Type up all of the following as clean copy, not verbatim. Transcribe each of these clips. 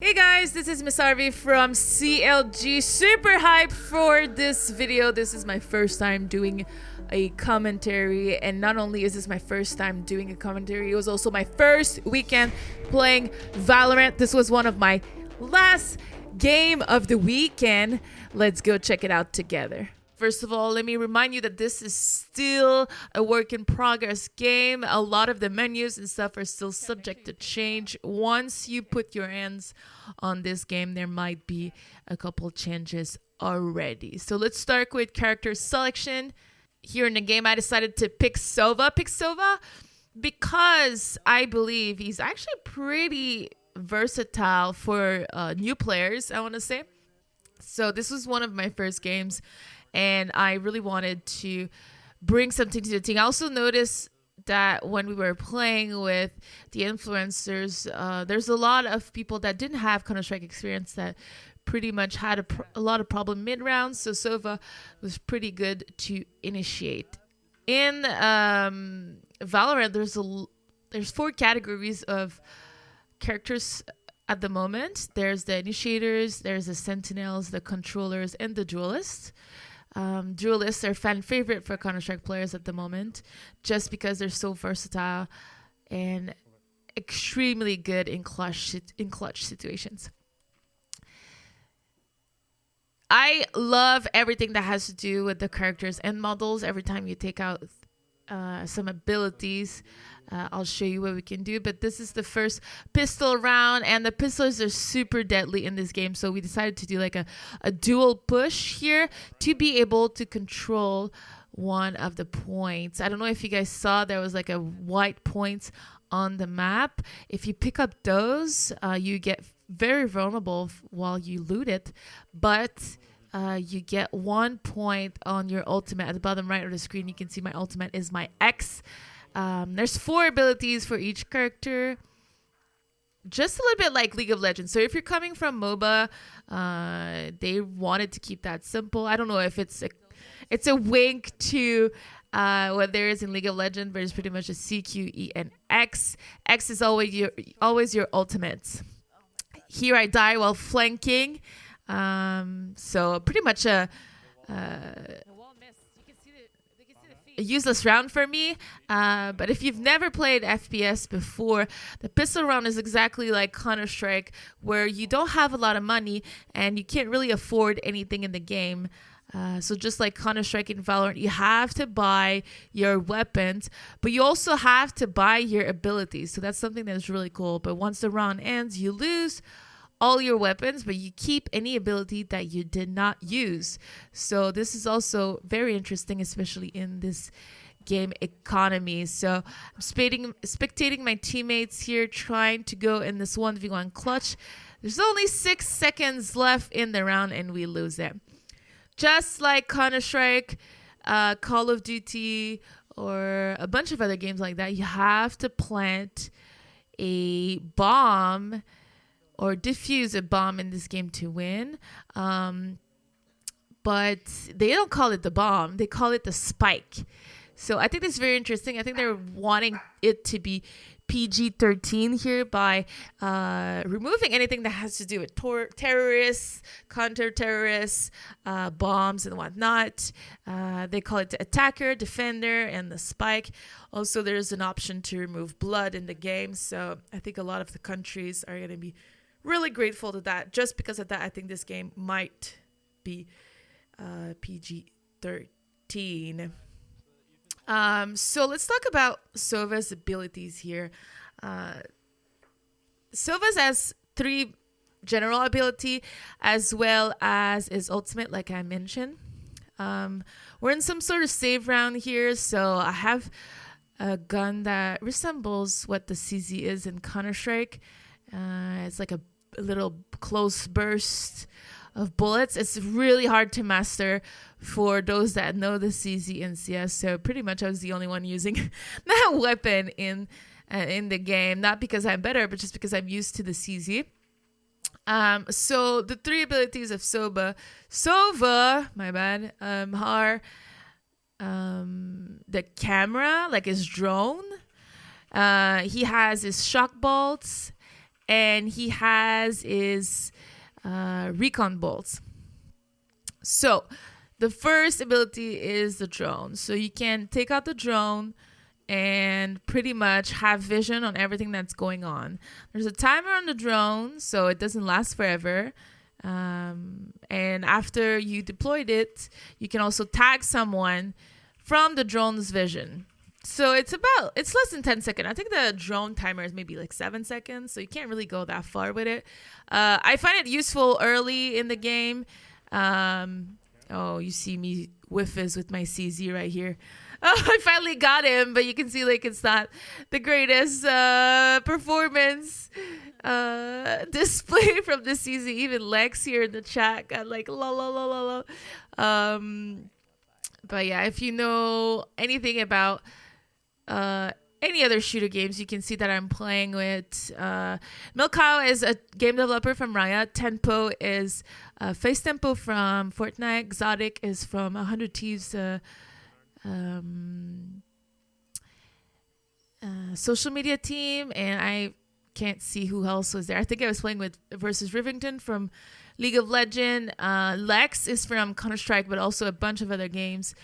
Hey guys, this is missharvey from CLG. Super hyped for this video. This is my first time doing a commentary, and not only is this my first time doing a commentary, it was also my first weekend playing Valorant. This was one of my last game of the weekend. Let's go check it out together. First of all, let me remind you that this is still a work in progress game. A lot of the menus and stuff are still subject to change. Once you put your hands on this game, there might be a couple changes already. So let's start with character selection. Here in the game, I decided to pick Sova. Because I believe he's actually pretty versatile for new players, I want to say. So this was one of my first games, and I really wanted to bring something to the team. I also noticed that when we were playing with the influencers, there's a lot of people that didn't have Counter-Strike experience that pretty much had a lot of problem mid-round. So Sova was pretty good to initiate. In Valorant, there's 4 categories of characters at the moment. There's the initiators, there's the sentinels, the controllers, and the duelists. Duelists are fan favorite for Counter-Strike players at the moment, just because they're so versatile and extremely good in clutch situations. I love everything that has to do with the characters and models. Every time you take out some abilities, I'll show you what we can do. But this is the first pistol round, and the pistols are super deadly in this game, so we decided to do like a dual push here to be able to control one of the points. I don't know if you guys saw, there was like a white point on the map. If you pick up those, you get very vulnerable while you loot it, but you get 1 point on your ultimate. At the bottom right of the screen, you can see my ultimate is my X. There's 4 abilities for each character, just a little bit like League of Legends. So if you're coming from MOBA, they wanted to keep that simple. I don't know if it's a wink to what there is in League of Legends, but it's pretty much a C, Q, E, and X. X is always your ultimate. Here I die while flanking. So pretty much a useless round for me, but if you've never played FPS before, the pistol round is exactly like Counter-Strike, where you don't have a lot of money and you can't really afford anything in the game. So just like Counter-Strike and Valorant, you have to buy your weapons, but you also have to buy your abilities. So that's something that's really cool. But once the round ends, you lose all your weapons, but you keep any ability that you did not use. So this is also very interesting, especially in this game economy. So I'm spectating my teammates here trying to go in this 1v1 clutch. There's only 6 seconds left in the round and we lose it. Just like Counter-Strike, Call of Duty, or a bunch of other games like that, you have to plant a bomb or defuse a bomb in this game to win. But they don't call it the bomb, they call it the spike. So I think that's very interesting. I think they're wanting it to be PG-13 here by removing anything that has to do with terrorists, counter-terrorists, bombs and whatnot. They call it the attacker, defender, and the spike. Also, there's an option to remove blood in the game. So I think a lot of the countries are going to be really grateful to that. Just because of that, I think this game might be PG-13. So let's talk about Sova's abilities here. Sova's has 3 general ability as well as his ultimate, like I mentioned. We're in some sort of save round here, so I have a gun that resembles what the CZ is in Counter-Strike. It's like a little close burst of bullets. It's really hard to master for those that know the CZ in CS. So pretty much I was the only one using that weapon in the game. Not because I'm better, but just because I'm used to the CZ. So the 3 abilities of Sova, my bad, are the camera, like his drone. He has his shock bolts and he has his recon bolts. So the first ability is the drone. So you can take out the drone and pretty much have vision on everything that's going on. There's a timer on the drone, so it doesn't last forever. And after you deployed it, you can also tag someone from the drone's vision. So it's less than 10 seconds. I think the drone timer is maybe like 7 seconds, so you can't really go that far with it. I find it useful early in the game. You see me whiffs with my CZ right here. I finally got him, but you can see like it's not the greatest performance display from the CZ. Even Lex here in the chat got like la la la la la. But yeah, if you know anything about any other shooter games, you can see that I'm playing with Milkao is a game developer from Riot. Tempo is Face Tempo from Fortnite. Exotic is from 100 Thieves social media team, and I can't see who else was there. I think I was playing with versus Rivington from League of Legends. Lex is from Counter-Strike, but also a bunch of other games.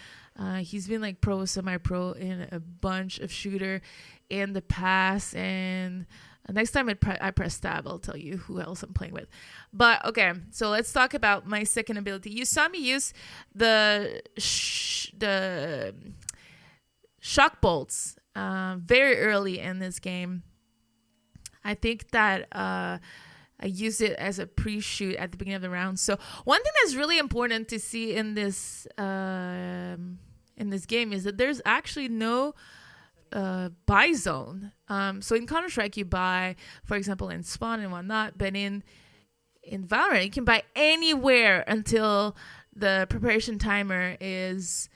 He's been like pro, semi-pro in a bunch of shooter in the past. And next time I press tab, I'll tell you who else I'm playing with. But okay, so let's talk about my second ability. You saw me use the shock bolts very early in this game. I think that I use it as a pre-shoot at the beginning of the round. So one thing that's really important to see in this game is that there's actually no buy zone. So in Counter-Strike you buy, for example, in Spawn and whatnot, but in Valorant you can buy anywhere until the preparation timer is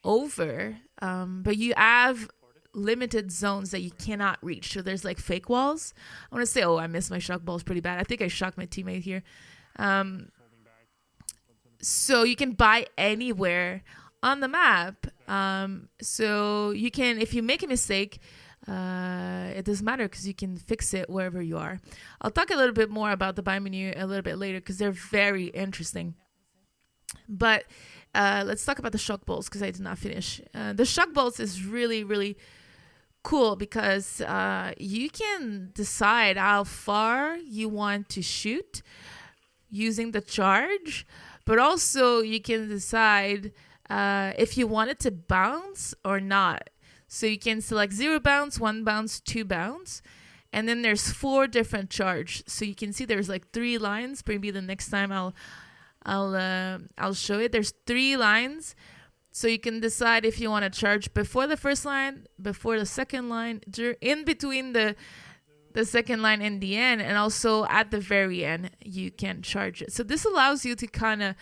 over. But you have limited zones that you cannot reach. So there's like fake walls. I want to say, I missed my shock balls pretty bad. I think I shocked my teammate here. So you can buy anywhere on the map. So you can, if you make a mistake, it doesn't matter because you can fix it wherever you are. I'll talk a little bit more about the buy menu a little bit later because they're very interesting. But let's talk about the shock bolts because I did not finish. The shock bolts is really, really cool because you can decide how far you want to shoot using the charge, but also you can decide if you want it to bounce or not. So you can select 0 bounce, 1 bounce, 2 bounce, and then there's 4 different charge. So you can see there's like 3 lines. Maybe the next time I'll show it. There's 3 lines. So you can decide if you want to charge before the first line, before the second line, in between the second line and the end, and also at the very end, you can charge it. So this allows you to kind of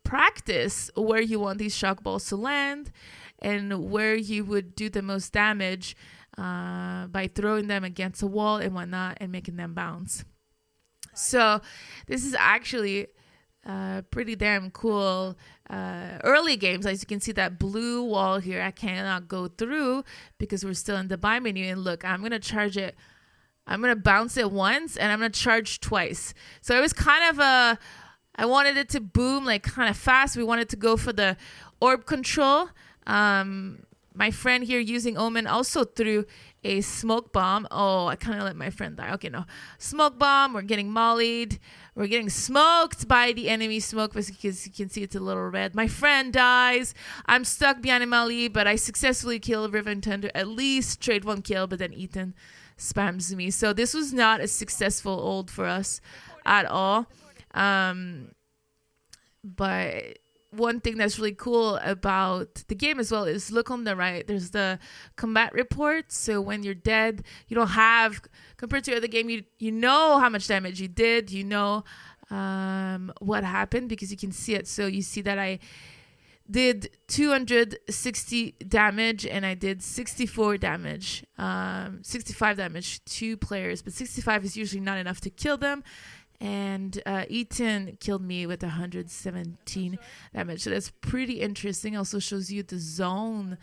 practice where you want these shock balls to land and where you would do the most damage by throwing them against a wall and whatnot and making them bounce. So this is actually pretty damn cool. Early games, as you can see that blue wall here, I cannot go through because we're still in the buy menu. And look, I'm going to charge it. I'm going to bounce it once and I'm going to charge twice. So it was kind of I wanted it to boom like kind of fast. We wanted to go for the orb control. My friend here using Omen also threw a smoke bomb. I kind of let my friend die. Okay, no. Smoke bomb. We're getting mollied. We're getting smoked by the enemy smoke because you can see it's a little red. My friend dies. I'm stuck behind him, Ali, but I successfully killed Rivington to at least trade 1 kill, but then Ethan spams me. So this was not a successful ult for us at all. But one thing that's really cool about the game as well is look on the right. There's the combat report. So when you're dead, you don't have, compared to the other game, you know how much damage you did. You know what happened because you can see it. So you see that I did 260 damage and I did 64 damage, 65 damage to players. But 65 is usually not enough to kill them. and Eaton killed me with 117 damage. So that's pretty interesting. Also shows you the zone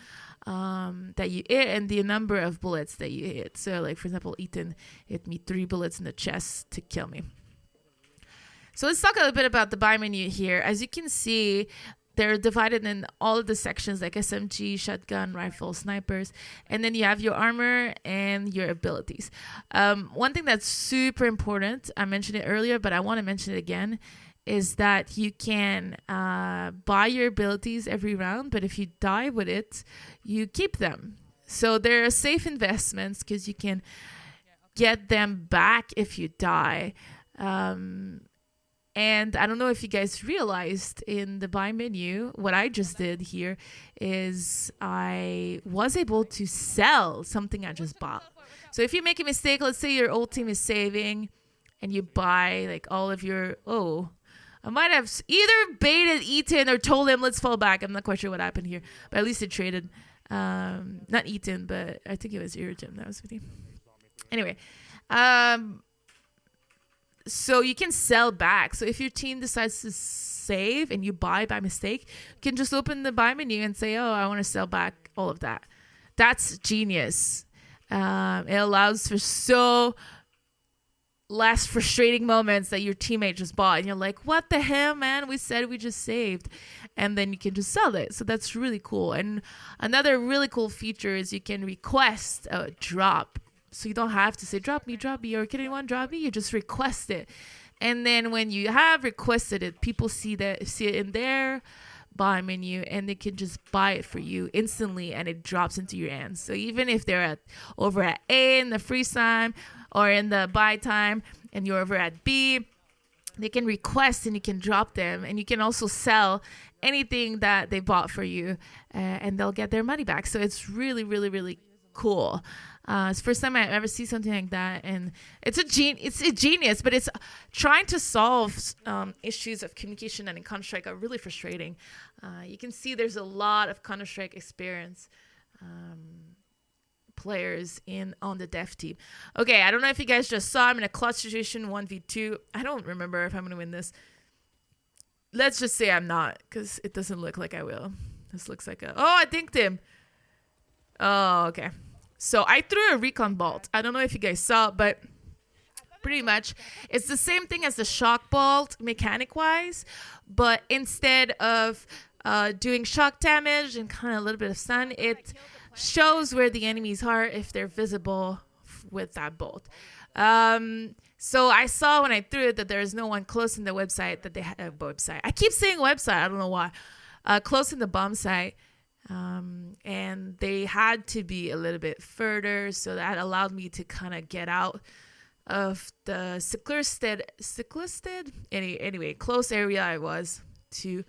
that you hit and the number of bullets that you hit. So like, for example, Eaton hit me 3 bullets in the chest to kill me. So let's talk a little bit about the buy menu here. As you can see, they're divided in all of the sections like SMG, shotgun, rifle, snipers, and then you have your armor and your abilities. One thing that's super important, I mentioned it earlier, but I want to mention it again, is that you can buy your abilities every round, but if you die with it, you keep them. So they're safe investments because you can get them back if you die. And I don't know if you guys realized in the buy menu, what I just did here is I was able to sell something I just bought. So if you make a mistake, let's say your old team is saving and you buy like all of your, I might have either baited Eaton or told him, let's fall back. I'm not quite sure what happened here, but at least it traded. Not Eaton, but I think it was Irjim that was with you. Anyway, so you can sell back. So if your team decides to save and you buy by mistake, you can just open the buy menu and say, I want to sell back all of that. That's genius. It allows for so less frustrating moments that your teammate just bought and you're like, what the hell, man? We said we just saved. And then you can just sell it. So that's really cool. And another really cool feature is you can request a drop. So you don't have to say, drop me, or can anyone drop me? You just request it. And then when you have requested it, people see it in their buy menu and they can just buy it for you instantly and it drops into your hands. So even if they're over at A in the freeze time or in the buy time and you're over at B, they can request and you can drop them. And you can also sell anything that they bought for you and they'll get their money back. So it's really, really, really cool. It's the first time I ever see something like that, and it's a genius, but it's trying to solve issues of communication and in Counter-Strike are really frustrating. You can see there's a lot of Counter-Strike experience players on the dev team. Okay, I don't know if you guys just saw, I'm in a clutch situation 1v2. I don't remember if I'm going to win this. Let's just say I'm not, because it doesn't look like I will. This looks like I dinked him. Oh, okay. So I threw a recon bolt. I don't know if you guys saw, but pretty much it's the same thing as the shock bolt mechanic wise, but instead of doing shock damage and kind of a little bit of stun, it shows where the enemies are if they're visible with that bolt. So I saw when I threw it that there is no one close in the website that they had a website. I keep saying website. I don't know why. Close in the bomb site. And they had to be a little bit further, so that allowed me to kind of get out of the cyclisted anyway close area I was to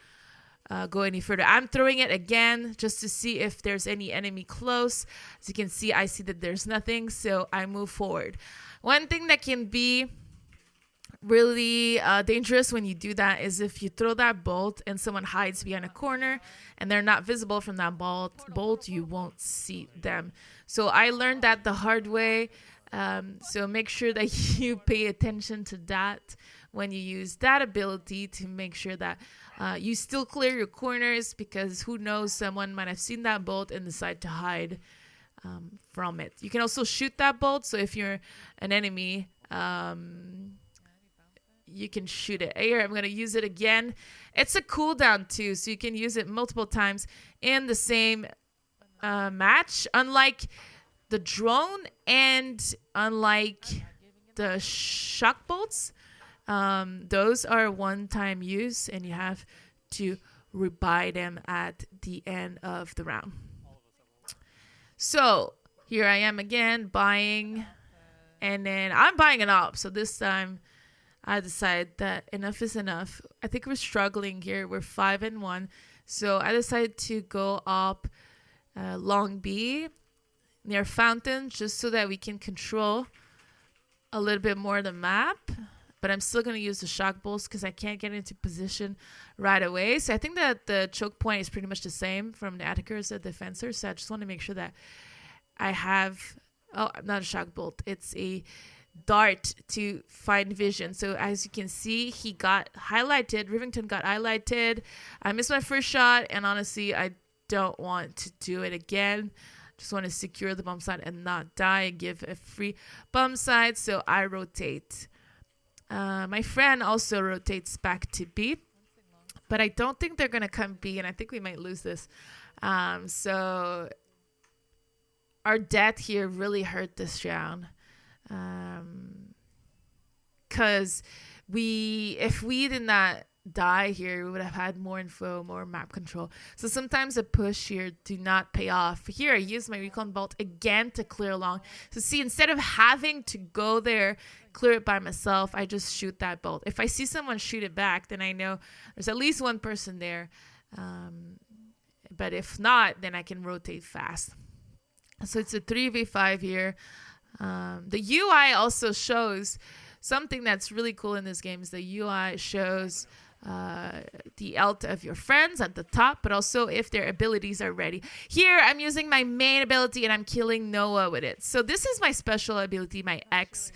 go any further. I'm throwing it again just to see if there's any enemy close. As you can see, I see that there's nothing, so I move forward. One thing that can be really dangerous when you do that is if you throw that bolt and someone hides behind a corner and they're not visible from that bolt, you won't see them. So I learned that the hard way. So make sure that you pay attention to that when you use that ability to make sure that you still clear your corners, because who knows, someone might have seen that bolt and decide to hide from it. You can also shoot that bolt. So if you're an enemy, you can shoot it. Here, I'm going to use it again. It's a cooldown too, so you can use it multiple times in the same match. Unlike the drone and unlike the shock bolts, those are one-time use, and you have to rebuy them at the end of the round. So here I am again buying, and then I'm buying an op. So this time I decided that enough is enough. I think we're struggling here. We're 5-1. So I decided to go up long B near fountain, just so that we can control a little bit more of the map. But I'm still going to use the shock bolts because I can't get into position right away. So I think that the choke point is pretty much the same from the attackers and defenders. So I just want to make sure that I have... Oh, not a shock bolt. It's a dart to find vision. So as you can see, he got highlighted. Rivington got highlighted. I missed my first shot, and honestly, I don't want to do it again. Just want to secure the bomb site and not die and give a free bomb site. So I rotate. My friend also rotates back to B, but I don't think they're gonna come B, and I think we might lose this. So our death here really hurt this round. Because if we did not die here, we would have had more info, more map control. So sometimes a push here do not pay off. Here I use my recon bolt again to clear along. So see, instead of having to go there, clear it by myself, I just shoot that bolt. If I see someone shoot it back, then I know there's at least one person there. But if not, then I can rotate fast. So it's a 3v5 here. The UI also shows something that's really cool in this game. Is the UI shows the ult of your friends at the top, but also if their abilities are ready. Here I'm using my main ability and I'm killing Noah with it. So this is my special ability, my X.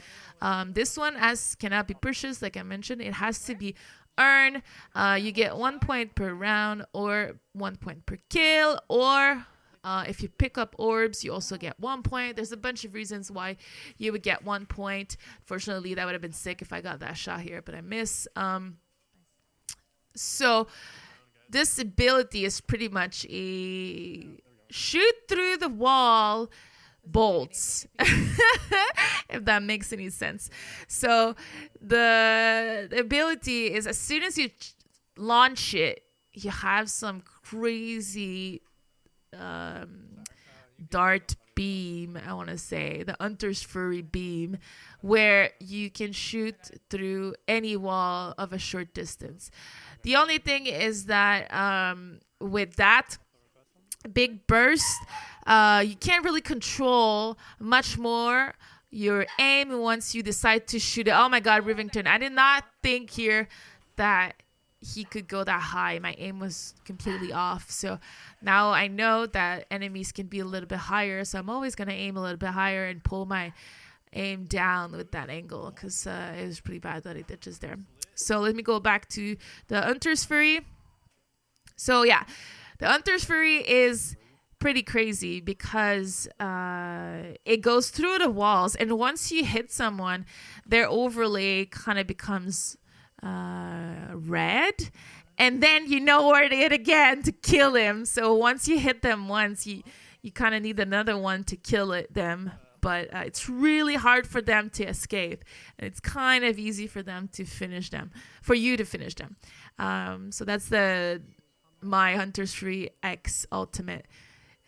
This one cannot be purchased, like I mentioned. It has to be earned. You get 1 point per round, or 1 point per kill, or if you pick up orbs, you also get 1 point. There's a bunch of reasons why you would get 1 point. Fortunately, that would have been sick if I got that shot here, but I miss. So this ability is pretty much a shoot through the wall bolts, if that makes any sense. So the ability is, as soon as you launch it, you have some crazy dart beam, I want to say, the Hunter's Fury beam, where you can shoot through any wall of a short distance. The only thing is that with that big burst, you can't really control much more your aim once you decide to shoot it. Oh my god, Rivington, I did not think here that he could go that high. My aim was completely off. So now I know that enemies can be a little bit higher, so I'm always going to aim a little bit higher and pull my aim down with that angle, because it was pretty bad that I did just there. So let me go back to the Hunter's Fury. So yeah, the Hunter's Fury is pretty crazy because it goes through the walls, and once you hit someone, their overlay kind of becomes red, and then you know where to hit again to kill him. So once you hit them once, you kind of need another one to kill them, but it's really hard for them to escape, and it's kind of easy for them to finish them, for you to finish them. So that's my Hunter's Fury X ultimate,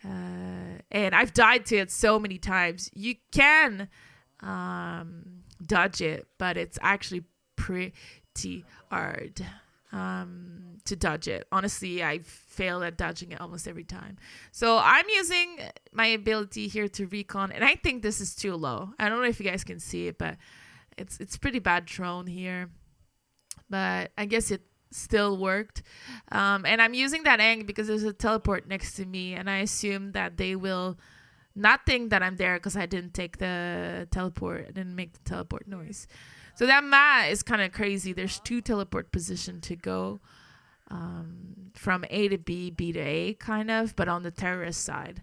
and I've died to it so many times. You can dodge it, but it's actually pretty hard to dodge it. Honestly, I fail at dodging it almost every time. So I'm using my ability here to recon, and I think this is too low. I don't know if you guys can see it, but it's pretty bad drone here, but I guess it still worked. And I'm using that angle because there's a teleport next to me, and I assume that they will not think that I'm there because I didn't take the teleport. I didn't make the teleport noise. So that map is kind of crazy. There's 2 teleport positions to go from A to B, B to A, kind of, but on the terrorist side.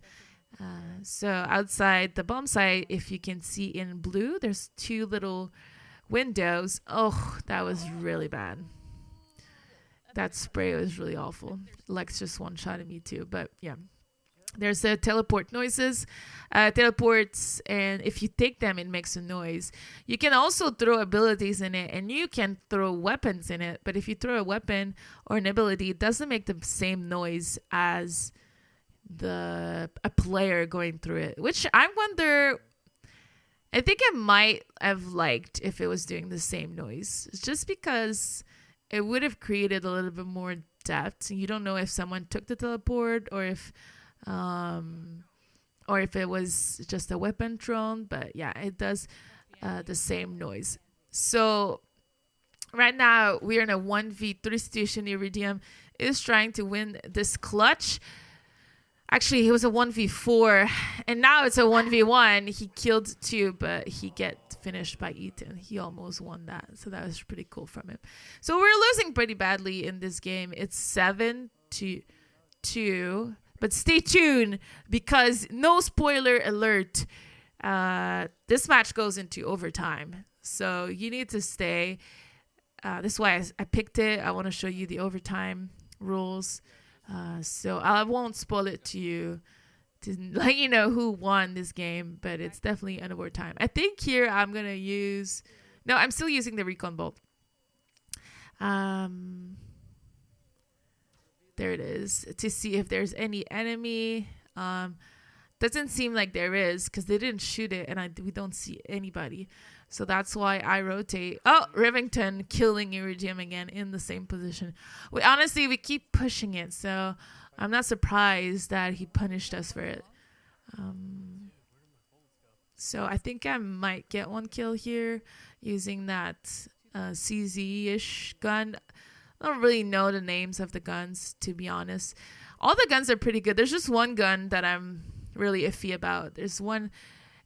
So outside the bomb site, if you can see in blue, there's 2 little windows. Oh, that was really bad. That spray was really awful. Lex just one-shotted me too, but yeah. There's the teleport noises, teleports, and if you take them, it makes a noise. You can also throw abilities in it, and you can throw weapons in it. But if you throw a weapon or an ability, it doesn't make the same noise as a player going through it. Which I wonder, I think I might have liked if it was doing the same noise. It's just because it would have created a little bit more depth. You don't know if someone took the teleport or if it was just a weapon thrown, but yeah, it does the same noise. So right now we're in a 1v3 situation. Iridium is trying to win this clutch. Actually, he was a 1v4, and now it's a 1v1. He killed 2, but he get finished by Ethan. He almost won that, so that was pretty cool from him. So we're losing pretty badly in this game. It's 7-2, but stay tuned because no spoiler alert. This match goes into overtime, so you need to stay. This is why I picked it. I want to show you the overtime rules. So I won't spoil it to you to let you know who won this game, but it's definitely an overtime. I think here I'm going to use... No, I'm still using the recon bolt. There it is, to see if there's any enemy. Doesn't seem like there is because they didn't shoot it, and we don't see anybody. So that's why I rotate. Oh, Rivington killing Iridium again in the same position. Honestly, we keep pushing it, so I'm not surprised that he punished us for it. So I think I might get one kill here using that CZ-ish gun. I don't really know the names of the guns, to be honest. All the guns are pretty good. There's just one gun that I'm really iffy about. There's one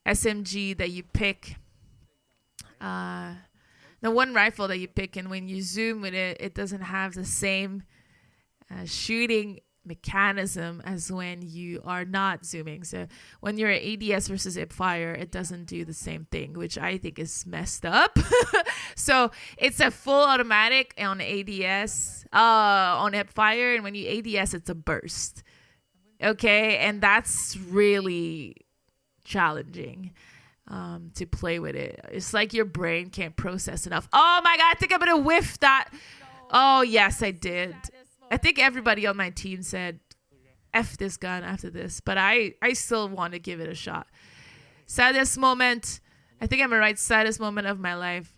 SMG that you pick. The one rifle that you pick, and when you zoom with it, it doesn't have the same shooting mechanism as when you are not zooming. So when you're at ADS versus hipfire, it doesn't do the same thing, which I think is messed up. So it's a full automatic on ADS, on hipfire, and when you ADS, it's a burst. Okay, and that's really challenging to play with it. It's like your brain can't process enough. Oh my god, I think I'm gonna whiff that. Oh yes, I did. I think everybody on my team said F this gun after this, but I still want to give it a shot. Saddest moment. I think I'm gonna write saddest moment of my life.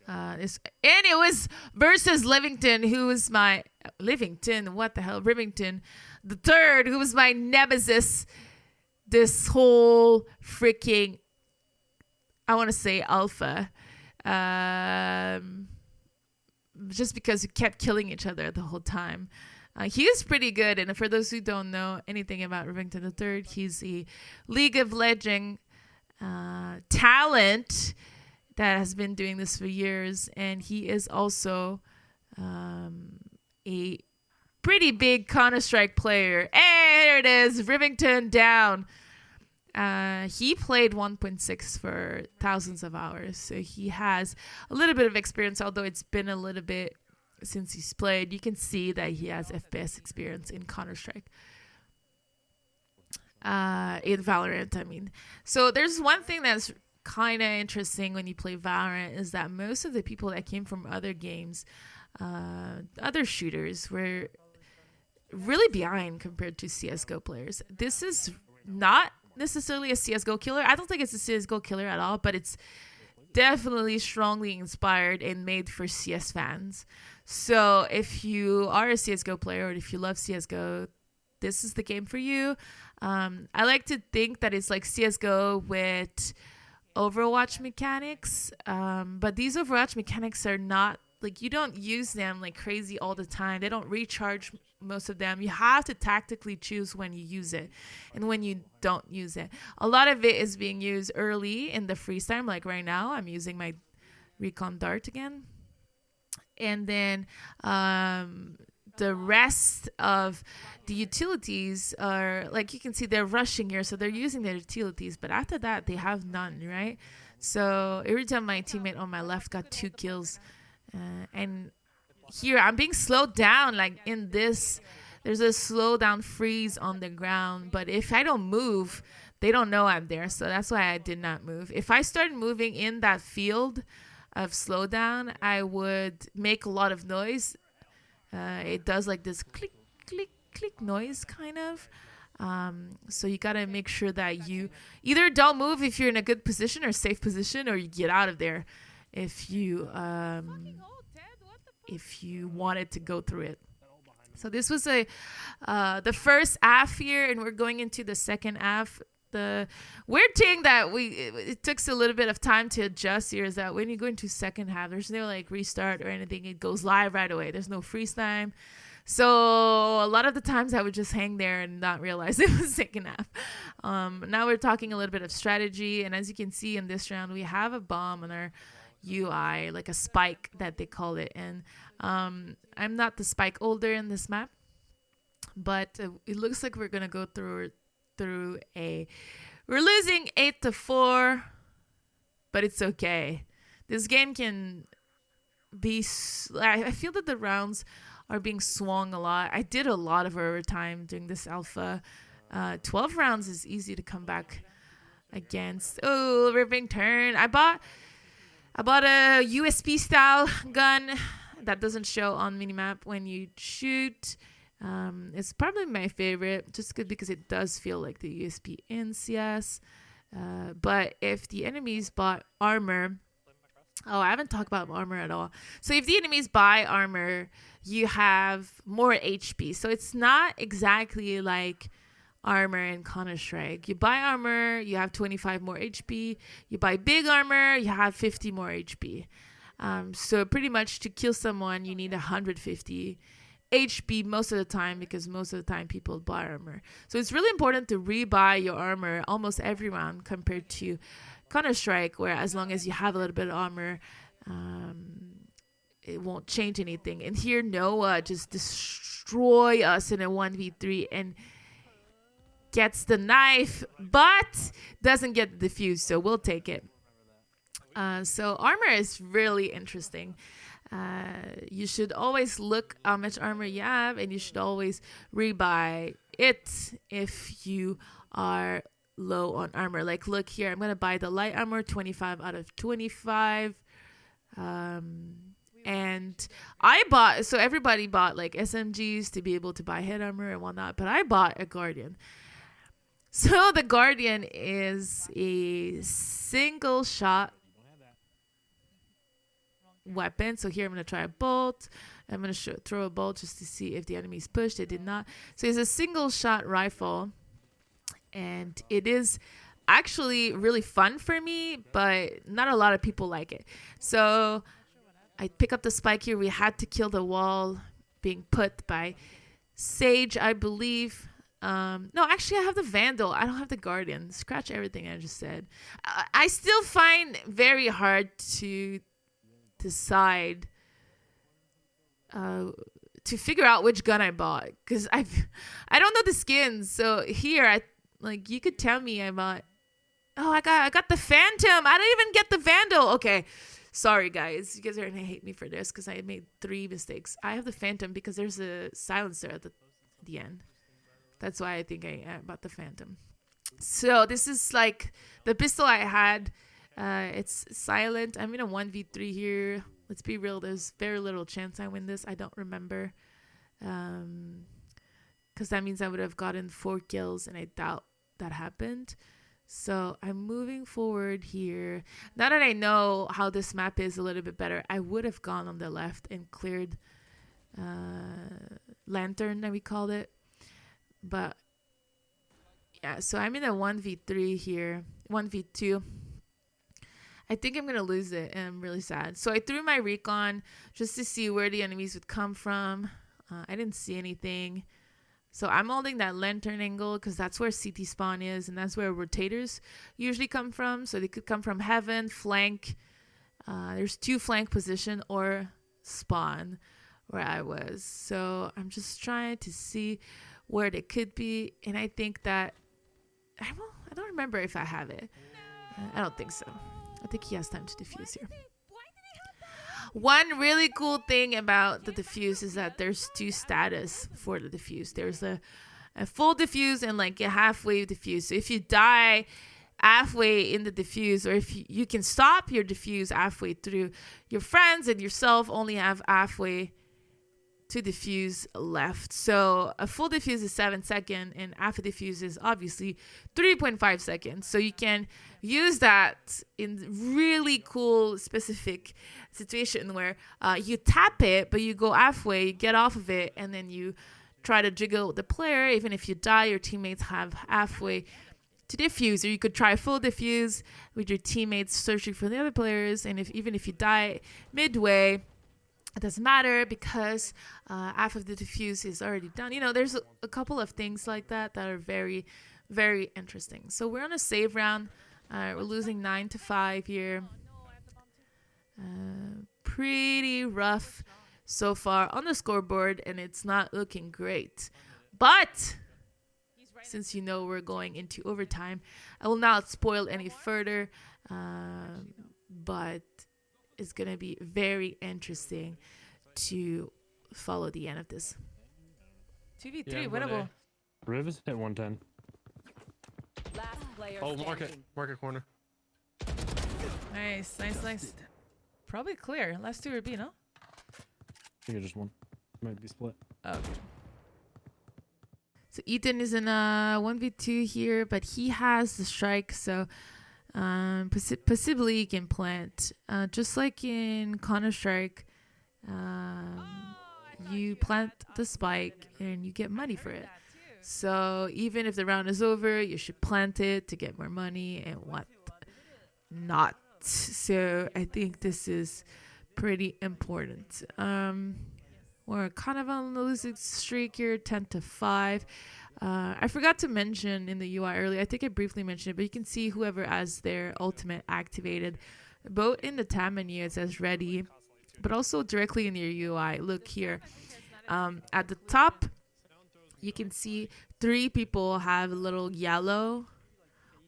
And it was versus Livington, who was my Rivington the third, who was my nemesis this whole freaking, I want to say alpha, just because we kept killing each other the whole time. He is pretty good, and for those who don't know anything about Rivington the third, he's a League of Legends talent that has been doing this for years, and he is also a pretty big Counter-Strike player. Hey, there it is, Rivington down. He played 1.6 for thousands of hours, so he has a little bit of experience, although it's been a little bit since he's played. You can see that he has FPS experience in Counter-Strike. In Valorant, I mean. So there's one thing that's kind of interesting when you play Valorant is that most of the people that came from other games, other shooters, were really behind compared to CSGO players. This is not necessarily a CSGO killer. I don't think it's a CSGO killer at all, but it's definitely strongly inspired and made for CS fans. So if you are a CSGO player or if you love CSGO, this is the game for you. I like to think that it's like CSGO with Overwatch mechanics, but these Overwatch mechanics are not like, you don't use them like crazy all the time. They don't recharge most of them. You have to tactically choose when you use it and when you don't use it. A lot of it is being used early in the freeze time, like right now I'm using my recon dart again, and then the rest of the utilities are, like, you can see they're rushing here, so they're using their utilities, but after that they have none, right? So every time my teammate on my left got 2 kills, and here I'm being slowed down, like in this, there's a slow down freeze on the ground, but if I don't move, they don't know I'm there, so that's why I did not move. If I started moving in that field of slowdown, I would make a lot of noise. It does like this click, click, click noise kind of. So you gotta make sure that you either don't move if you're in a good position or safe position, or you get out of there if you wanted to go through it. So this was the first half here, and we're going into the second half. The weird thing that it took a little bit of time to adjust here is that when you go into second half, there's no like restart or anything. It goes live right away. There's no freeze time. So a lot of the times I would just hang there and not realize it was second half. Now we're talking a little bit of strategy. And as you can see in this round, we have a bomb on our UI, like a spike that they call it. And I'm not the spike holder in this map, but it looks like we're going to go through a... We're losing 8-4, but it's okay. This game can be... I feel that the rounds are being swung a lot. I did a lot of overtime during this alpha. 12 rounds is easy to come back against. Oh, ripping turn. I bought a USP style gun that doesn't show on minimap when you shoot. It's probably my favorite, just good because it does feel like the USP in CS. But if the enemies bought armor... Oh, I haven't talked about armor at all. So if the enemies buy armor, you have more HP. So it's not exactly like armor in Counter-Strike. You buy armor, you have 25 more HP. You buy big armor, you have 50 more HP. So pretty much to kill someone, you need 150 HP most of the time, because most of the time people buy armor. So it's really important to rebuy your armor almost every round compared to Counter-Strike, where as long as you have a little bit of armor, it won't change anything. And here Noah just destroy us in a 1v3 and gets the knife, but doesn't get the defuse, so we'll take it. So armor is really interesting. You should always look how much armor you have, and you should always rebuy it if you are low on armor. Like, look here, I'm gonna buy the light armor, 25 out of 25. And I bought, so everybody bought like SMGs to be able to buy head armor and whatnot, but I bought a Guardian. So the Guardian is a single shot weapon. So here I'm going to try a bolt. I'm going to throw a bolt just to see if the enemy's pushed. They did not. So it's a single shot rifle, and it is actually really fun for me, but not a lot of people like it. So I pick up the spike here. We had to kill the wall being put by Sage, I believe. No, actually, I have the Vandal. I don't have the Guardian. Scratch everything I just said. I still find very hard to decide, to figure out which gun I bought, because I don't know the skins. So here, you could tell me I bought. Oh, I got the Phantom. I didn't even get the Vandal. Okay, sorry guys. You guys are gonna hate me for this because I made 3 mistakes. I have the Phantom because there's a silencer at the end. That's why I think I bought the Phantom. So this is like the pistol I had. It's silent. I'm in a 1v3 here. Let's be real. There's very little chance I win this. I don't remember. Because that means I would have gotten 4 kills, and I doubt that happened. So I'm moving forward here. Now that I know how this map is a little bit better, I would have gone on the left and cleared Lantern, that we called it. But yeah, so I'm in a 1v3 here, 1v2. I think I'm going to lose it, and I'm really sad. So I threw my recon just to see where the enemies would come from. I didn't see anything. So I'm holding that lantern angle because that's where CT spawn is, and that's where rotators usually come from. So they could come from heaven, flank. There's 2 flank position or spawn where I was. So I'm just trying to see where they could be, and I think that I don't remember if I have it. I don't think so. I think he has time to defuse here. One really cool thing about the defuse is that there's 2 status for the defuse. There's a full defuse and like a halfway defuse. So if you die halfway in the defuse, or if you can stop your defuse halfway through, your friends and yourself only have halfway to defuse left. So a full defuse is 7 seconds, and half a defuse is obviously 3.5 seconds. So you can use that in really cool specific situation where you tap it, but you go halfway, you get off of it, and then you try to jiggle the player. Even if you die, your teammates have halfway to defuse. Or you could try full defuse with your teammates searching for the other players, and even if you die midway, it doesn't matter because half of the defuse is already done. You know, there's a couple of things like that that are very, very interesting. So we're on a save round. We're losing 9-5 here. Pretty rough so far on the scoreboard, and it's not looking great. But since you know we're going into overtime, I will not spoil any further. But it's going to be very interesting to follow the end of this. 2v3, yeah, winnable. Riv is at 110. Oh, market corner. Nice. Probably clear. Last two are B, no? I think it's just one. Might be split. Okay. So Ethan is in a 1v2 here, but he has the strike, so possibly he can plant. Just like in Counter-Strike, you plant the spike and you get money for it. So even if the round is over, you should plant it to get more money and what not. So I think this is pretty important. We're kind of on the losing streak here, 10-5. I forgot to mention in the UI earlier, I think I briefly mentioned it, but you can see whoever has their ultimate activated, both in the tab menu, it says ready, but also directly in your UI. Look here. At the top, you can see 3 people have a little yellow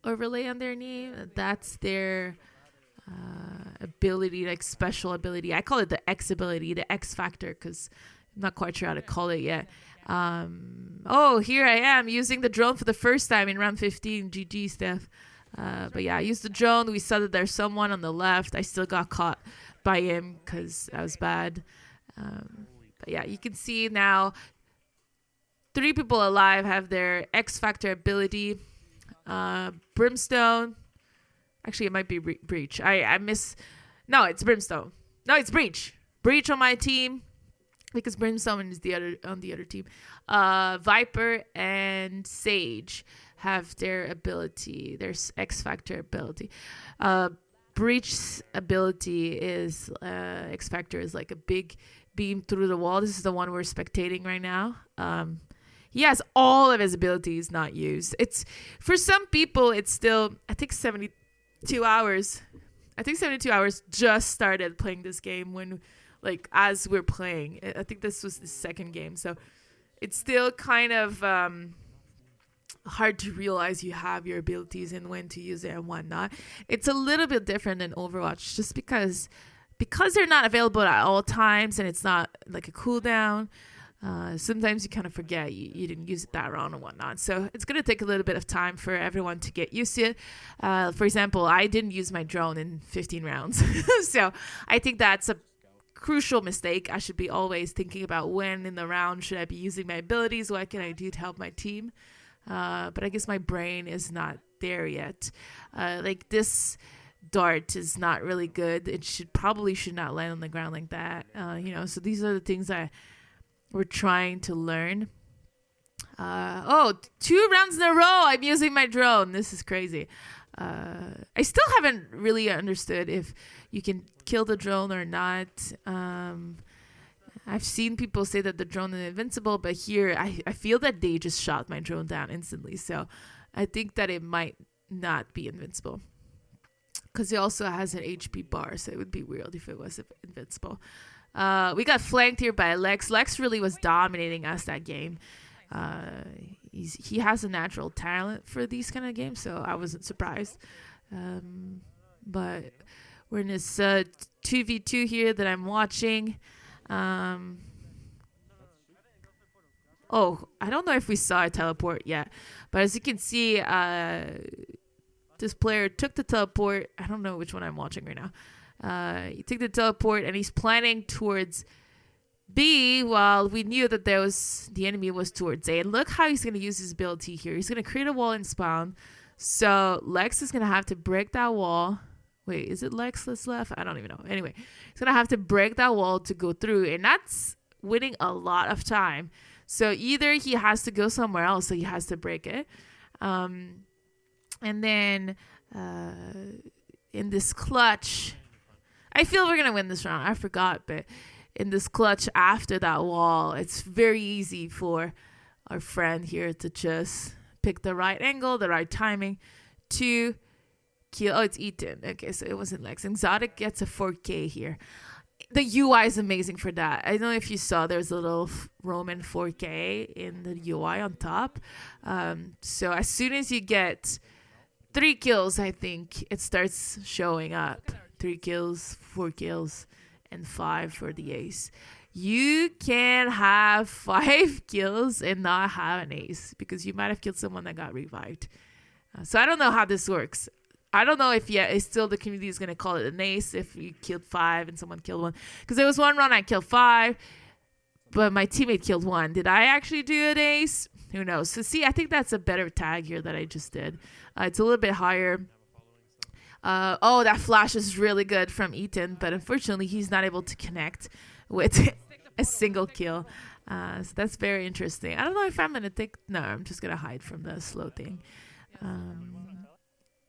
overlay on their name. That's their ability, like special ability. I call it the X ability, the X factor, because I'm not quite sure how to call it yet. Oh, here I am using the drone for the first time in round 15. GG, Steph. But yeah, I used the drone. We saw that there's someone on the left. I still got caught by him because that was bad. But yeah, you can see now 3 people alive have their X factor ability. Brimstone. Actually, it might be Breach. I miss... No, it's Brimstone. No, it's Breach. Breach on my team. Because Brimstone is on the other team. Viper and Sage have their ability. Their X Factor ability. Breach's ability is... X Factor is like a big beam through the wall. This is the one we're spectating right now. He has all of his abilities not used. It's... For some people, it's still... I think 72 hours. I think 72 hours just started playing this game when, like, as we're playing. I think this was the second game. So it's still kind of hard to realize you have your abilities and when to use it and whatnot. It's a little bit different than Overwatch just because they're not available at all times and it's not like a cooldown. Sometimes you kind of forget you didn't use it that round and whatnot. So it's going to take a little bit of time for everyone to get used to it. For example, I didn't use my drone in 15 rounds. So I think that's a crucial mistake. I should be always thinking about when in the round should I be using my abilities? What can I do to help my team? But I guess my brain is not there yet. Like this dart is not really good. It should not land on the ground like that. So these are the things we're trying to learn. 2 rounds in a row I'm using my drone. This is crazy. I still haven't really understood if you can kill the drone or not. I've seen people say that the drone is invincible, but here I feel that they just shot my drone down instantly. So I think that it might not be invincible. Because it also has an HP bar, so it would be weird if it was invincible. We got flanked here by Lex. Lex really was dominating us that game. He has a natural talent for these kind of games, so I wasn't surprised. But we're in this 2v2 here that I'm watching. I don't know if we saw a teleport yet, but as you can see, this player took the teleport. I don't know which one I'm watching right now. He took the teleport and he's planning towards B while we knew that the enemy was towards A. And look how he's going to use his ability here. He's going to create a wall and spawn. So Lex is going to have to break that wall. Wait, is it Lex that's left? I don't even know. Anyway, he's going to have to break that wall to go through. And that's winning a lot of time. So either he has to go somewhere else, so he has to break it. And then in this clutch... I feel we're going to win this round. I forgot, but in this clutch after that wall. It's very easy for our friend here to just pick the right angle, the right timing to kill. Oh, it's Ethan. Okay, so it wasn't Lex. Exotic gets a 4K here. The UI is amazing for that. I don't know if you saw there's a little Roman 4K in the UI on top. So as soon as you get 3 kills, I think it starts showing up. 3 kills, 4 kills, and 5 for the ace. You can have 5 kills and not have an ace because you might have killed someone that got revived. So I don't know how this works. I don't know if it's still the community is going to call it an ace if you killed 5 and someone killed 1. Because there was one run I killed 5, but my teammate killed 1. Did I actually do an ace? Who knows? So see, I think that's a better tag here that I just did. It's a little bit higher. Oh, that flash is really good from Ethan, but unfortunately he's not able to connect with a single kill. So that's very interesting. I don't know if I'm going to take... No, I'm just going to hide from the slow thing.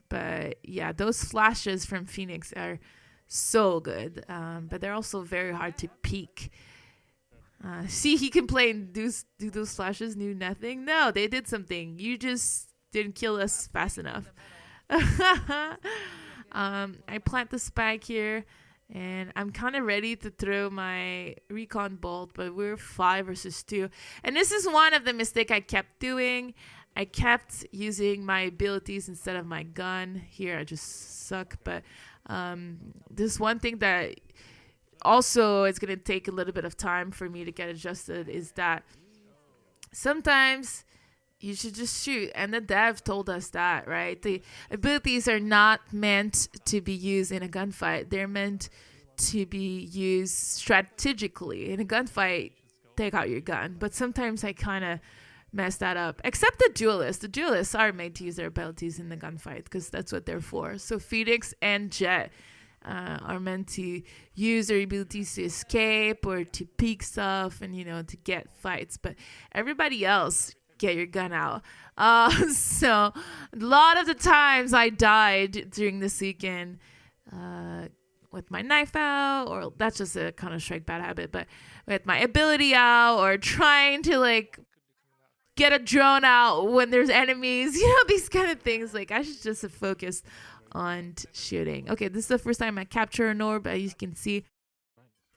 But yeah, those flashes from Phoenix are so good. But they're also very hard to peek. See, he can play and do those flashes, knew nothing. No, they did something. You just didn't kill us fast enough. I plant the spike here. And I'm kind of ready to throw my recon bolt, but we're 5 versus 2. And this is one of the mistakes I kept doing. I kept using my abilities instead of my gun. Here I just suck, but this one thing that also is going to take a little bit of time for me to get adjusted is that sometimes you should just shoot. And the dev told us that, right? The abilities are not meant to be used in a gunfight. They're meant to be used strategically. In a gunfight, take out your gun. But sometimes I kind of mess that up. Except the duelists. The duelists are made to use their abilities in the gunfight because that's what they're for. So Phoenix and Jet are meant to use their abilities to escape or to peek stuff and, to get fights. But everybody else... get your gun out. So a lot of the times I died during this weekend with my knife out, or that's just a Counter-Strike bad habit, but with my ability out or trying to get a drone out when there's enemies, these kind of things. I should just have focused on shooting. Okay, this is the first time I capture an orb, as you can see.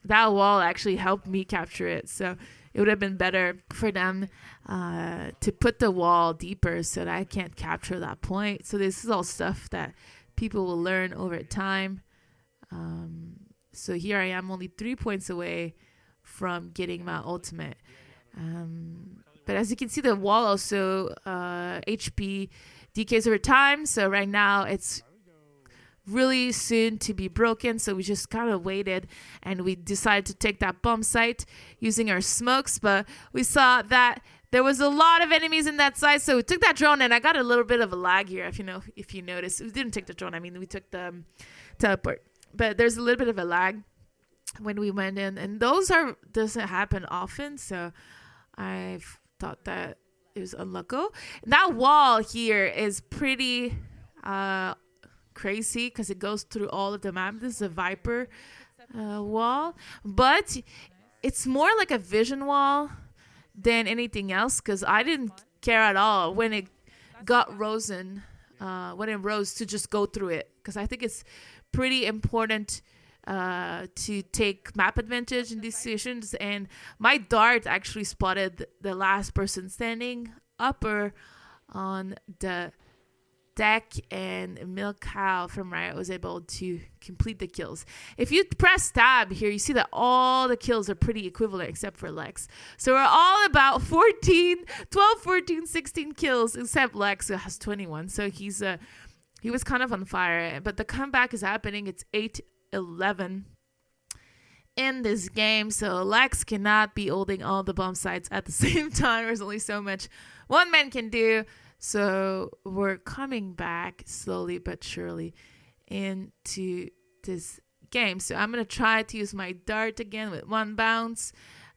That wall actually helped me capture it, so it would have been better for them to put the wall deeper so that I can't capture that point. So this is all stuff that people will learn over time. So here I am only 3 points away from getting my ultimate. But as you can see, the wall also HP decays over time. So right now it's really soon to be broken, so we just kind of waited and we decided to take that bomb site using our smokes, but we saw that there was a lot of enemies in that site, so we took that drone, and I got a little bit of a lag here. If you notice, we didn't take the drone, we took the teleport, but there's a little bit of a lag when we went in, and doesn't happen often, so I thought that it was unlucky. That wall here is pretty crazy because it goes through all of the map. This is a Viper wall, but it's more like a vision wall than anything else because I didn't care at all when it rose to just go through it, because I think it's pretty important to take map advantage in these situations. And my dart actually spotted the last person standing upper on the deck, and Milk Cow from Riot was able to complete the kills. If you press tab here, you see that all the kills are pretty equivalent except for Lex. So we're all about 12, 14, 16 kills, except Lex, who has 21. So he was kind of on fire, but the comeback is happening. It's 8-11 in this game, so Lex cannot be holding all the bomb sites at the same time. There's only so much one man can do. So we're coming back slowly but surely into this game. So I'm going to try to use my dart again with one bounce.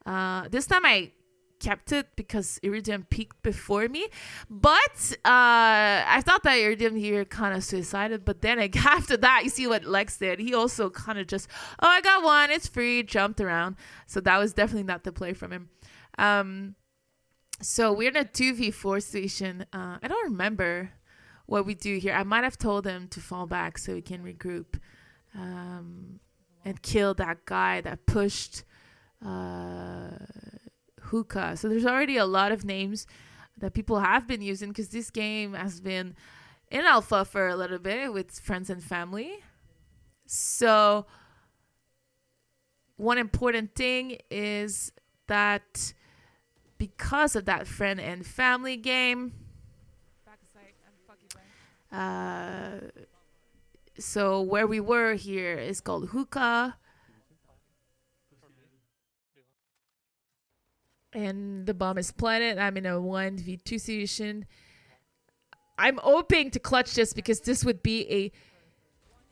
This time I kept it because Iridium peaked before me. But I thought that Iridium here kind of suicided. But then after that, you see what Lex did. He also kind of just, oh, I got one. It's free. Jumped around. So that was definitely not the play from him. So we're in a 2v4 station. I don't remember what we do here. I might have told him to fall back so we can regroup and kill that guy that pushed Hookah. So there's already a lot of names that people have been using because this game has been in alpha for a little bit with friends and family. So one important thing is that because of that friend and family game, so where we were here is called Hookah. And the bomb is planted. I'm in a 1v2 situation. I'm hoping to clutch this because this would be a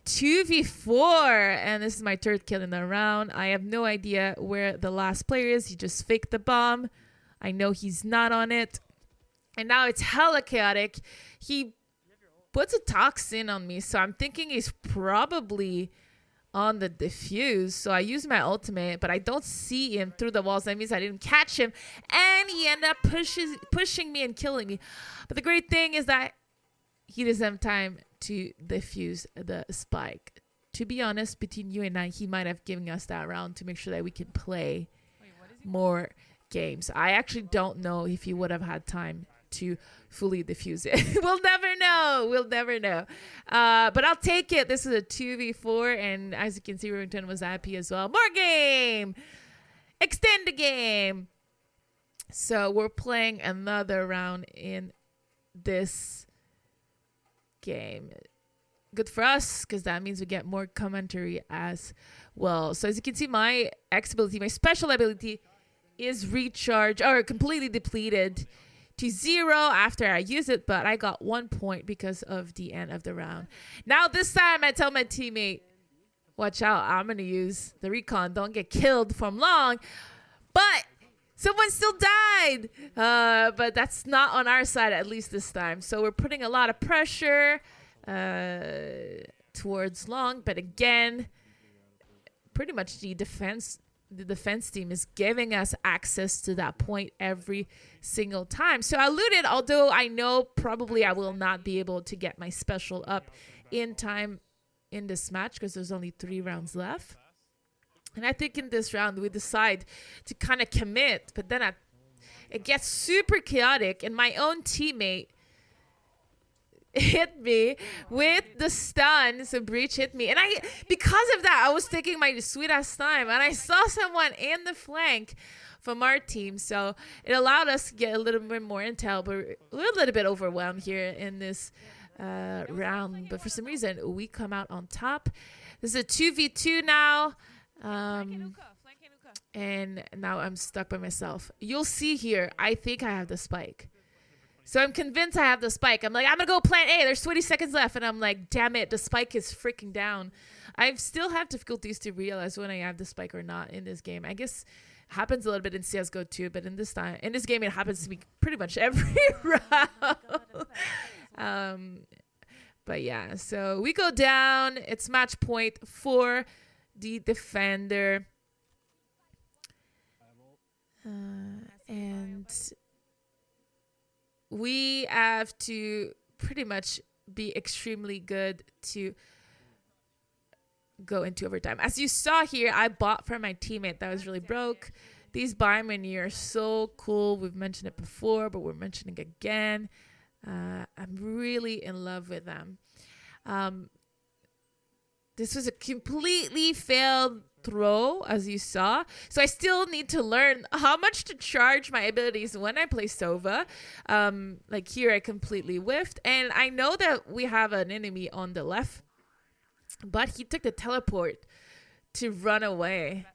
2v4. And this is my third kill in the round. I have no idea where the last player is. He just faked the bomb. I know he's not on it. And now it's hella chaotic. He puts a toxin on me. So I'm thinking he's probably on the defuse. So I use my ultimate, but I don't see him through the walls. That means I didn't catch him. And he ended up pushing me and killing me. But the great thing is that he doesn't have time to defuse the spike. To be honest, between you and I, he might have given us that round to make sure that we can play more games. I actually don't know if he would have had time to fully defuse it. We'll never know. We'll never know. But I'll take it. This is a 2v4. And as you can see, Remington was happy as well. More game. Extend the game. So we're playing another round in this game. Good for us because that means we get more commentary as well. So as you can see, my X ability, my special ability is recharged or completely depleted to 0 after I use it, but I got 1 point because of the end of the round. Now this time I tell my teammate, watch out, I'm going to use the recon. Don't get killed from long. But someone still died. But that's not on our side, at least this time. So we're putting a lot of pressure towards long. But again, pretty much the defense team is giving us access to that point every single time. So I looted, although I know probably I will not be able to get my special up in time in this match because there's only 3 rounds left. And I think in this round we decide to kind of commit, but then it gets super chaotic and my own teammate hit me with the stun. So Breach hit me, and because of that I was taking my sweet ass time, and I saw someone in the flank from our team, so it allowed us to get a little bit more intel. But we're a little bit overwhelmed here in this round, but for some reason we come out on top. This is a 2v2 now, and now I'm stuck by myself. You'll see here, I think I have the spike. So I'm convinced I have the spike. I'm like, I'm going to go plant A. There's 20 seconds left. And I'm like, damn it, the spike is freaking down. I still have difficulties to realize when I have the spike or not in this game. I guess it happens a little bit in CSGO too, but in this game, it happens to me pretty much every round. But yeah, so we go down. It's match point for the defender. And we have to pretty much be extremely good to go into overtime. As you saw here, I bought for my teammate that was really broke. These buy menu are so cool. We've mentioned it before, but we're mentioning it again. I'm really in love with them. This was a completely failed throw, as you saw. So I still need to learn how much to charge my abilities when I play Sova. Like here, I completely whiffed. And I know that we have an enemy on the left, but he took the teleport to run away.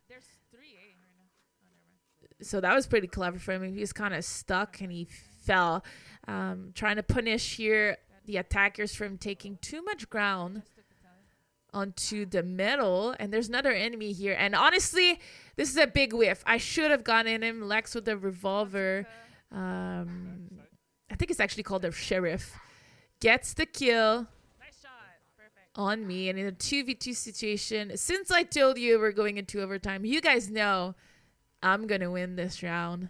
So that was pretty clever for him. He was kind of stuck and he fell. Trying to punish here the attackers from taking too much ground onto the middle, and there's another enemy here. And honestly, this is a big whiff. I should have gotten him. Lex with the revolver. I think it's actually called the sheriff. Gets the kill on me, and in a 2v2 situation, since I told you we're going into overtime, you guys know I'm gonna win this round.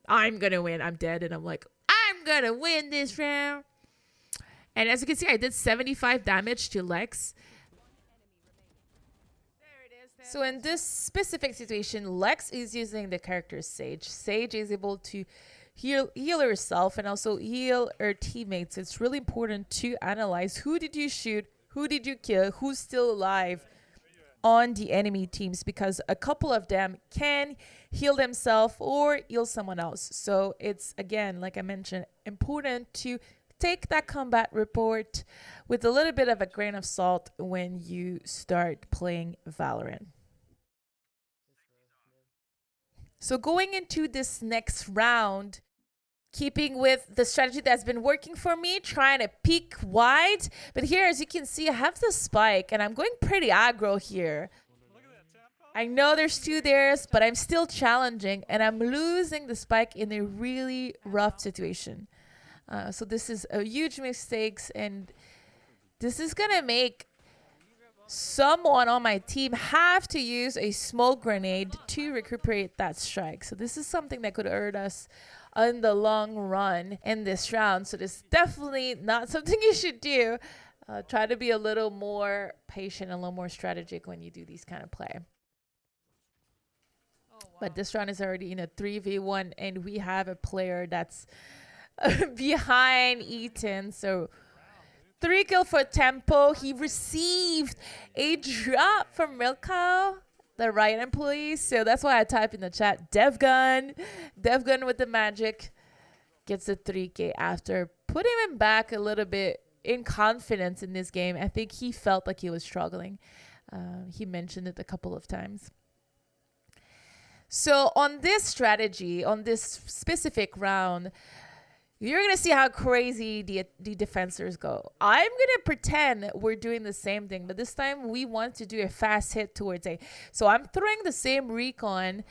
I'm gonna win. I'm dead, and I'm like, I'm gonna win this round. And as you can see, I did 75 damage to Lex. So in this specific situation, Lex is using the character Sage. Sage is able to heal herself and also heal her teammates. It's really important to analyze who did you shoot, who did you kill, who's still alive on the enemy teams, because a couple of them can heal themselves or heal someone else. So it's, again, like I mentioned, important to take that combat report with a little bit of a grain of salt when you start playing Valorant. So going into this next round, keeping with the strategy that's been working for me, trying to peek wide. But here, as you can see, I have the spike, and I'm going pretty aggro here. I know there's two theirs, but I'm still challenging, and I'm losing the spike in a really rough situation. So this is a huge mistake, and this is going to make someone on my team have to use a smoke grenade to recuperate that strike. So this is something that could hurt us in the long run in this round. So this is definitely not something you should do. Try to be a little more patient, a little more strategic when you do these kind of play. But this round is already in a 3v1, and we have a player that's behind Ethan. So 3 kill for Tempo. He received a drop from Milko, the Riot employee. So that's why I typed in the chat, DevGun with the magic gets a 3K after putting him back a little bit in confidence in this game. I think he felt like he was struggling. He mentioned it a couple of times. So on this strategy, on this specific round, you're going to see how crazy the defensors go. I'm going to pretend we're doing the same thing, but this time we want to do a fast hit towards A. So I'm throwing the same recon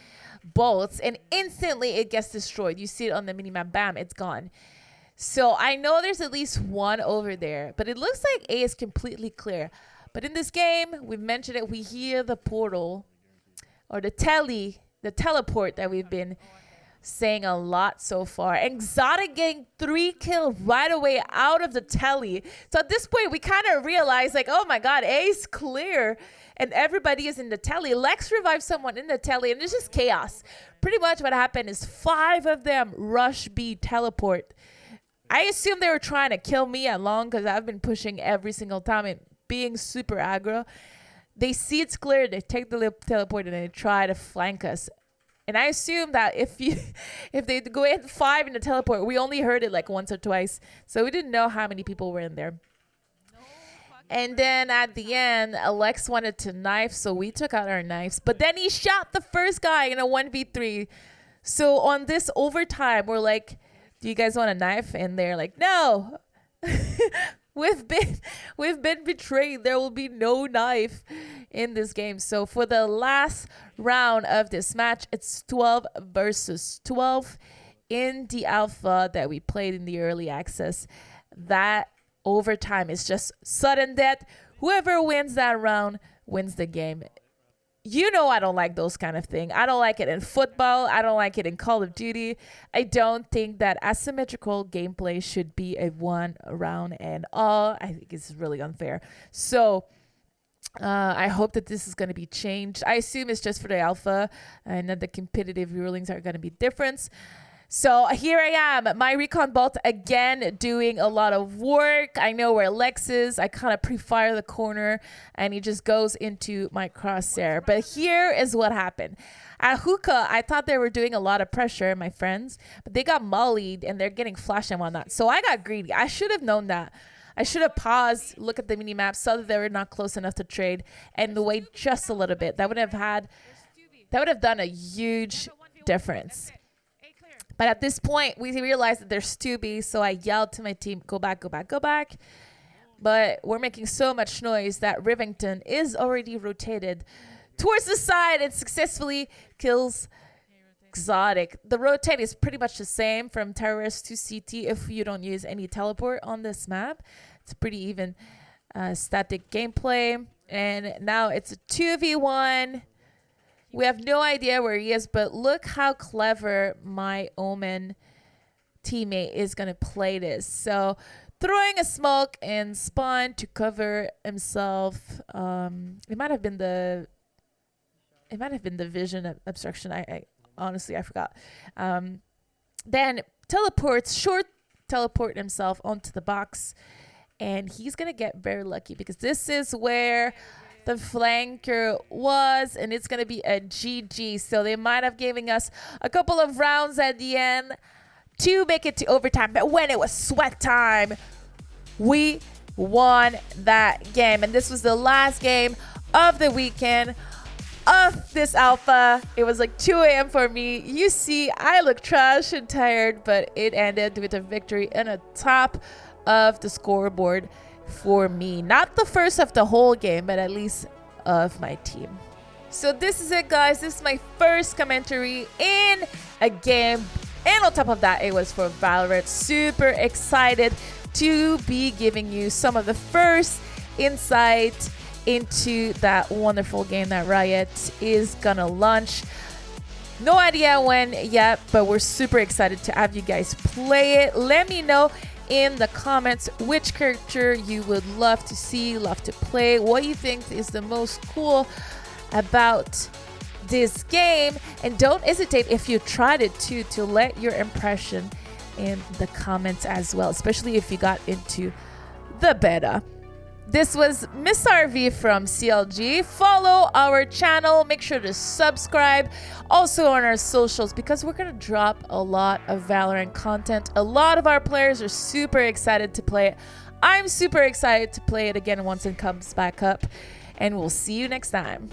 bolts, and instantly it gets destroyed. You see it on the minimap. Bam, it's gone. So I know there's at least one over there, but it looks like A is completely clear. But in this game, we've mentioned it, we hear the portal or the teleport that we've been saying a lot so far. Exotic getting 3 kills right away out of the telly. So at this point, we kind of realize, like, oh my God, A's clear and everybody is in the telly. Lex revived someone in the telly, and it's just chaos. Pretty much what happened is 5 of them rush B teleport. I assume they were trying to kill me at long because I've been pushing every single time and being super aggro. They see it's clear, they take the teleport, and they try to flank us. And I assume that if they go in 5 in the teleport, we only heard it like once or twice. So we didn't know how many people were in there. And then at the end, Alex wanted to knife, so we took out our knives. But then he shot the first guy in a 1v3. So on this overtime, we're like, do you guys want a knife? And they're like, no. We've been betrayed. There will be no knife in this game. So for the last round of this match, it's 12 versus 12 in the alpha that we played in the early access. That overtime is just sudden death. Whoever wins that round wins the game. You know I don't like those kind of things. I don't like it in football. I don't like it in Call of Duty. I don't think that asymmetrical gameplay should be a one round and all. I think it's really unfair. So I hope that this is going to be changed. I assume it's just for the alpha and that the competitive rulings are going to be different. So here I am, my recon bolt again doing a lot of work. I know where Lex is. I kind of pre-fire the corner and he just goes into my crosshair. But here is what happened. At hookah, I thought they were doing a lot of pressure, my friends, but they got mollied and they're getting flash and whatnot. So I got greedy. I should have known that. I should have paused, look at the mini map, saw that they were not close enough to trade, and wait just a little bit. That would have done a huge difference. But at this point, we realized that there's 2B, so I yelled to my team, go back, go back, go back. but we're making so much noise that Rivington is already rotated towards the side and successfully kills Exotic. The rotate is pretty much the same from terrorist to CT if you don't use any teleport on this map. It's pretty even static gameplay. And now it's a 2v1. We have no idea where he is, but look how clever my Omen teammate is going to play this. So throwing a smoke and spawn to cover himself. It might have been the vision obstruction. I honestly, I forgot. Then short teleport himself onto the box, and he's gonna get very lucky because this is where the flanker was, and it's gonna be a GG. So they might have given us a couple of rounds at the end to make it to overtime, but when it was sweat time, we won that game. And this was the last game of the weekend of this alpha. It was like 2 a.m. for me. You see, I look trash and tired, but it ended with a victory and a top of the scoreboard for me. Not the first of the whole game, but at least of my team. So this is it, guys. This is my first commentary in a game. And on top of that, it was for Valorant. Super excited to be giving you some of the first insight into that wonderful game that Riot is gonna launch. No idea when yet, but we're super excited to have you guys play it. Let me know in the comments which character you would love to see, love to play, what you think is the most cool about this game, and don't hesitate if you tried it too to let your impression in the comments as well, especially if you got into the beta. This was missharvey from CLG. Follow our channel. Make sure to subscribe. Also on our socials, because we're going to drop a lot of Valorant content. A lot of our players are super excited to play it. I'm super excited to play it again once it comes back up. And we'll see you next time.